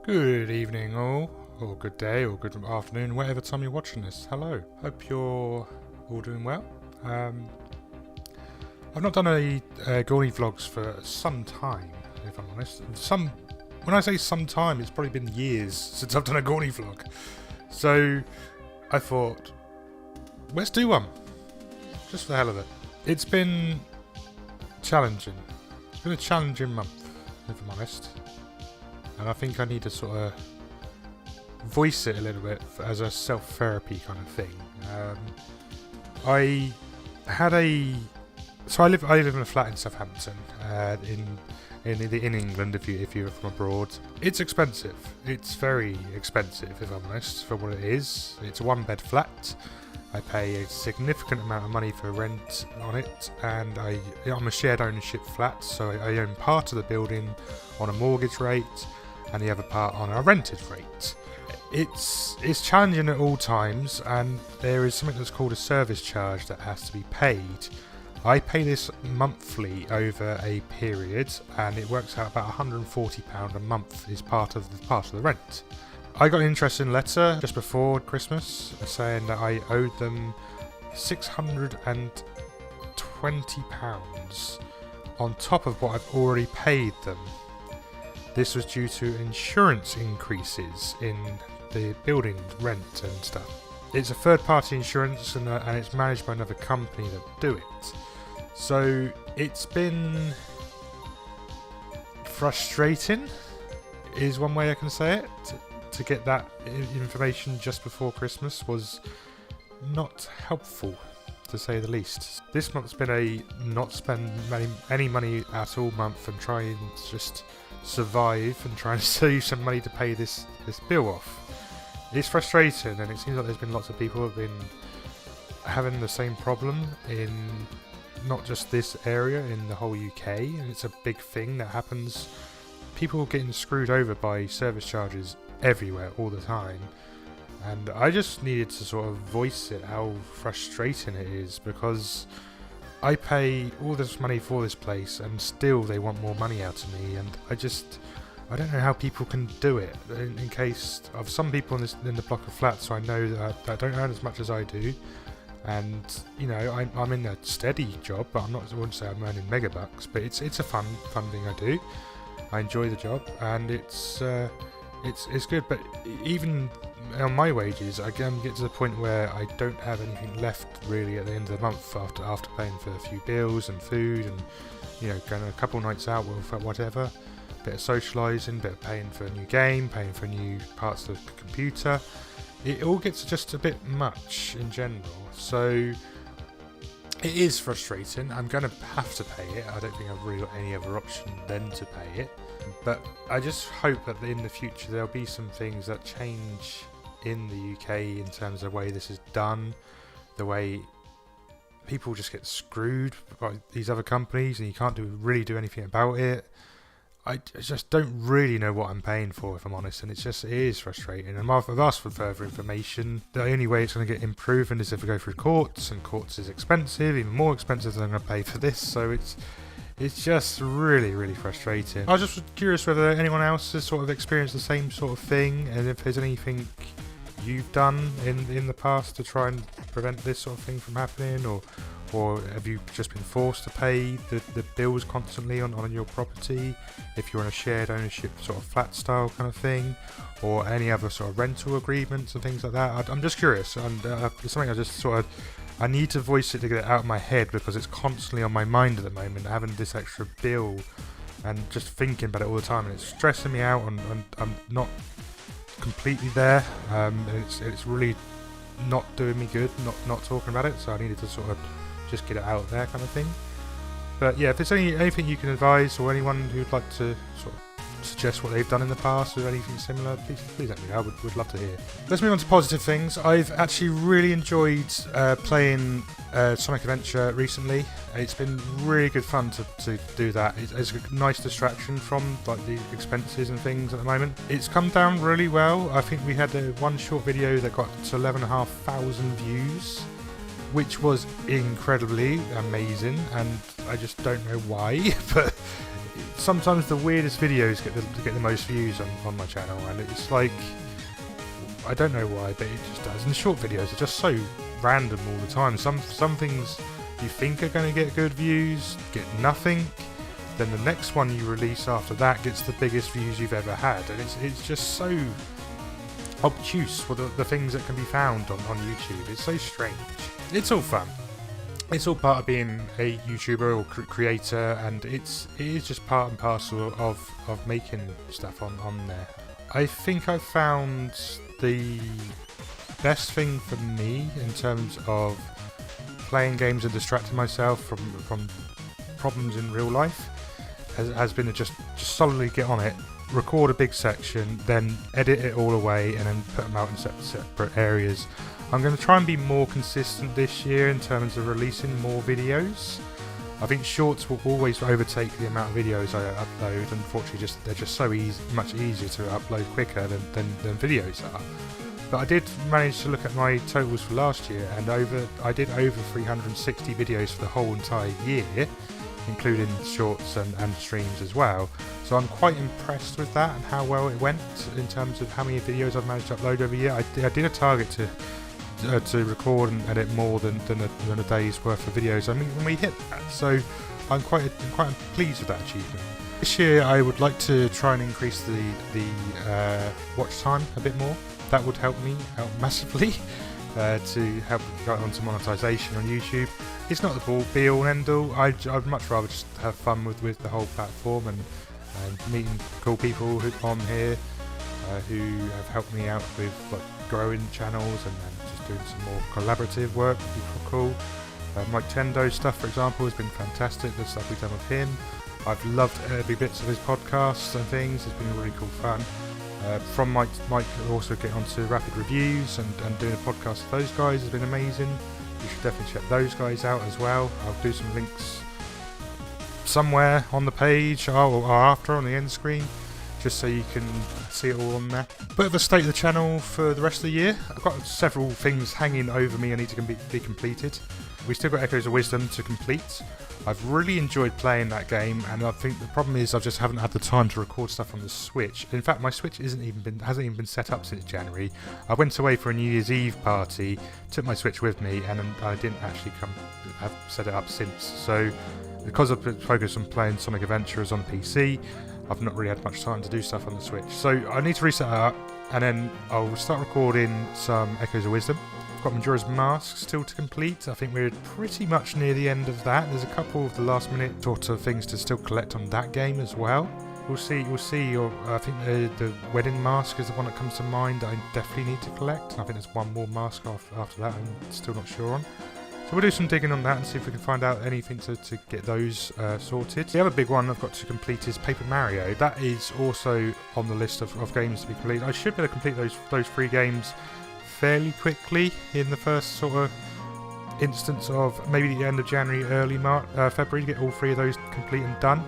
Good evening all, or good day, or good afternoon, whatever time you're watching this. Hello. Hope you're all doing well. I've not done any Gawny vlogs for some time, if I'm honest. When I say some time, it's probably been years since I've done a Gawny vlog. So I thought, let's do one, just for the hell of it. It's been challenging. It's been a challenging month, if I'm honest. And I think I need to sort of voice it a little bit as a self-therapy kind of thing. I live in a flat in Southampton, in England. If you're from abroad, it's expensive. It's very expensive, if I'm honest, for what it is. It's a one-bed flat. I pay a significant amount of money for rent on it, and I'm a shared ownership flat, so I own part of the building on a mortgage rate and the other part on a rented rate. It's challenging at all times, and there is something that's called a service charge that has to be paid. I pay this monthly over a period, and it works out about £140 a month is part of the rent. I got an interesting letter just before Christmas saying that I owed them £620 on top of what I've already paid them. This was due to insurance increases in the building rent and stuff. It's a third-party insurance, and it's managed by another company that do it. So it's been frustrating, is one way I can say it. To get that information just before Christmas was not helpful, to say the least. This month's been a not spend any money at all month and try and just survive and try and save some money to pay this bill off. It's frustrating, and it seems like there's been lots of people who have been having the same problem in not just this area, in the whole UK, and it's a big thing that happens. People getting screwed over by service charges everywhere all the time, and I just needed to sort of voice it, how frustrating it is, because I pay all this money for this place and still they want more money out of me, and I don't know how people can do it. In case of some people in the block of flats, so I know that I don't earn as much as I do, and you know I'm in a steady job, but I wouldn't say I'm earning mega bucks, but it's a fun thing I do. I enjoy the job, and it's good. But even on my wages, I can get to the point where I don't have anything left really at the end of the month after paying for a few bills and food, and going a couple nights out with whatever, bit of socialising, bit of paying for a new game, paying for new parts of the computer. It all gets just a bit much in general, so it is frustrating. I'm going to have to pay it. I don't think I've really got any other option than to pay it. But I just hope that in the future there'll be some things that change in the UK in terms of the way this is done, the way people just get screwed by these other companies and you can't really do anything about it. I just don't really know what I'm paying for, if I'm honest, and it is frustrating. And I've asked for further information. The only way it's going to get improvement is if we go through courts, and courts is expensive, even more expensive than I'm going to pay for this, so it's just really, really frustrating. I was just curious whether anyone else has sort of experienced the same sort of thing, and if there's anything you've done in the past to try and prevent this sort of thing from happening, or have you just been forced to pay the bills constantly on your property, if you're in a shared ownership sort of flat style kind of thing, or any other sort of rental agreements and things like that. I'm just curious, and it's something I need to voice it to get it out of my head, because it's constantly on my mind at the moment, having this extra bill and just thinking about it all the time, and it's stressing me out, and I'm not completely there, and it's really not doing me good not talking about it, so I needed to sort of just get it out there kind of thing. But yeah, if there's anything you can advise, or anyone who'd like to sort of suggest what they've done in the past or anything similar, please let me know. I would love to hear. Let's move on to positive things. I've actually really enjoyed playing Sonic Adventure recently. It's been really good fun to do that. It's a nice distraction from like the expenses and things at the moment. It's come down really well. I think we had one short video that got to 11,500 views, which was incredibly amazing, and I just don't know why, but sometimes the weirdest videos get the most views on my channel, and it's like, I don't know why, but it just does. And short videos are just so random all the time. Some things you think are going to get good views get nothing. Then the next one you release after that gets the biggest views you've ever had, and it's just so obtuse for the things that can be found on YouTube. It's so strange. It's all fun. It's all part of being a YouTuber or creator, and it is just part and parcel of making stuff on there. I think I've found the best thing for me in terms of playing games and distracting myself from problems in real life has been to just solidly get on it, record a big section, then edit it all away, and then put them out in separate areas. I'm going to try and be more consistent this year in terms of releasing more videos. I think shorts will always overtake the amount of videos I upload. Unfortunately, they're just so much easier to upload quicker than videos are. But I did manage to look at my totals for last year, and I did over 360 videos for the whole entire year, including shorts and streams as well. So I'm quite impressed with that and how well it went in terms of how many videos I've managed to upload over a year. I did a target to record and edit more than a day's worth of videos. I mean, when we hit that, so I'm quite pleased with that achievement. This year I would like to try and increase the watch time a bit more. That would help me out massively to help get onto monetization on YouTube. It's not the be all and end all. I'd much rather just have fun with the whole platform and meeting cool people on here who have helped me out with like growing channels and just doing some more collaborative work would be cool. Miketendo stuff, for example, has been fantastic. The stuff we've done with him. I've loved every bits of his podcasts and things. It's been really cool fun. From Mike also get onto Rapid Reviews and doing a podcast with those guys has been amazing. You should definitely check those guys out as well. I'll do some links somewhere on the page or after on the end screen, just so you can see it all on there. Bit of a state of the channel for the rest of the year. I've got several things hanging over me I need to be completed. We still got Echoes of Wisdom to complete. I've really enjoyed playing that game, and I think the problem is I just haven't had the time to record stuff on the Switch. In fact, my Switch hasn't even been set up since January. I went away for a New Year's Eve party, took my Switch with me, and I didn't actually have set it up since. So, because I've been focused on playing Sonic Adventurers on PC, I've not really had much time to do stuff on the Switch. So I need to reset it up, and then I'll start recording some Echoes of Wisdom. I've got Majora's Mask still to complete. I think we're pretty much near the end of that. There's a couple of the last minute sort of things to still collect on that game as well. We'll see. I think the Wedding Mask is the one that comes to mind that I definitely need to collect. And I think there's one more mask after that I'm still not sure on. So we'll do some digging on that and see if we can find out anything to get those sorted. The other big one I've got to complete is Paper Mario. That is also on the list of games to be completed. I should be able to complete those 3 games fairly quickly in the first sort of instance of maybe the end of January, early February, to get all 3 of those complete and done.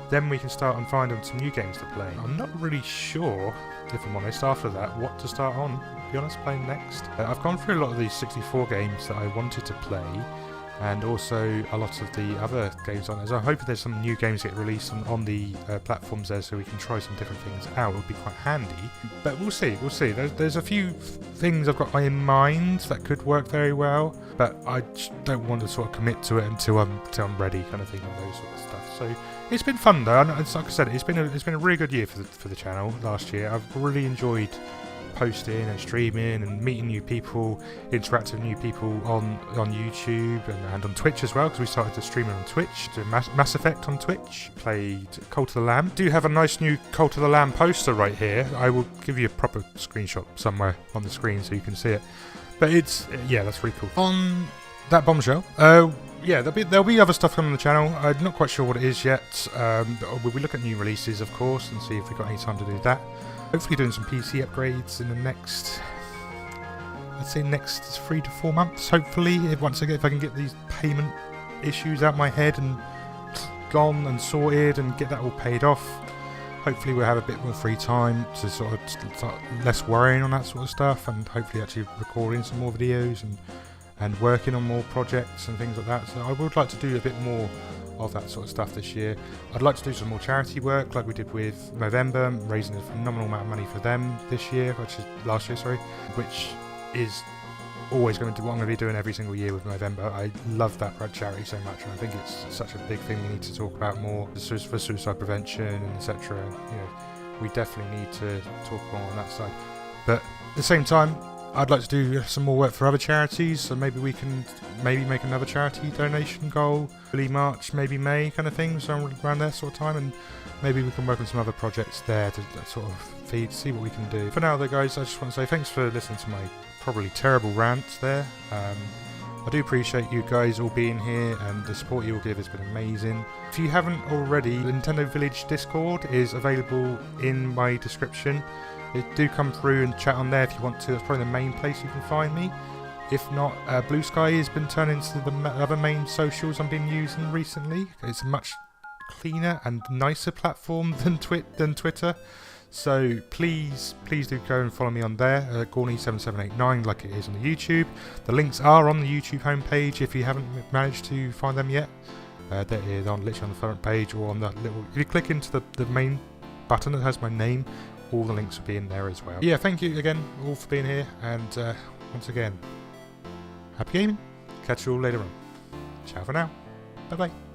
Then we can start and find some new games to play. I'm not really sure, if I'm honest, after that, what to start on, to be honest, playing next. I've gone through a lot of these 64 games that I wanted to play, and also a lot of the other games on there. So I'm hoping there's some new games get released on the platforms there, so we can try some different things out. It would be quite handy, but we'll see. There's a few things I've got in mind that could work very well, but I don't want to sort of commit to it until I'm ready, kind of thing, and those sort of stuff. So it's been fun though, and like I said, it's been a really good year for the channel last year. I've really enjoyed posting and streaming and meeting new people, interacting with new people on YouTube and on Twitch as well, because we started to stream on Twitch, doing Mass Effect on Twitch, played Cult of the Lamb. Do have a nice new Cult of the Lamb poster right here. I will give you a proper screenshot somewhere on the screen so you can see it. But that's really cool. On that bombshell, there'll be other stuff coming on the channel. I'm not quite sure what it is yet. We'll be looking at new releases, of course, and see if we've got any time to do that. Hopefully doing some PC upgrades in the next 3 to 4 months, hopefully, if I can get these payment issues out my head and gone and sorted and get that all paid off. Hopefully we'll have a bit more free time to sort of start less worrying on that sort of stuff, and hopefully actually recording some more videos and working on more projects and things like that. So I would like to do a bit more of that sort of stuff this year. I'd like to do some more charity work like we did with Movember, raising a phenomenal amount of money for them this year, last year, which is always going to be what I'm going to be doing every single year with Movember. I love that charity so much, and I think it's such a big thing we need to talk about more for suicide prevention and etc. You know, we definitely need to talk more on that side. But at the same time, I'd like to do some more work for other charities, so maybe we can make another charity donation goal, early March, maybe May kind of thing, so around there sort of time, and maybe we can work on some other projects there to sort of see what we can do. For now though guys, I just want to say thanks for listening to my probably terrible rants there. I do appreciate you guys all being here, and the support you all give has been amazing. If you haven't already, the Nintendo Village Discord is available in my description. Do come through and chat on there if you want to. That's probably the main place you can find me. If not, Bluesky has been turned into the other main socials I've been using recently. It's a much cleaner and nicer platform than Twitter. So please do go and follow me on there, Gawny7789, like it is on the YouTube. The links are on the YouTube homepage if you haven't managed to find them yet. They're literally on the front page, or on the little. If you click into the main button that has my name, all the links will be in there as well. Yeah, thank you again all for being here, and once again, happy gaming. Catch you all later on. Ciao for now. Bye bye.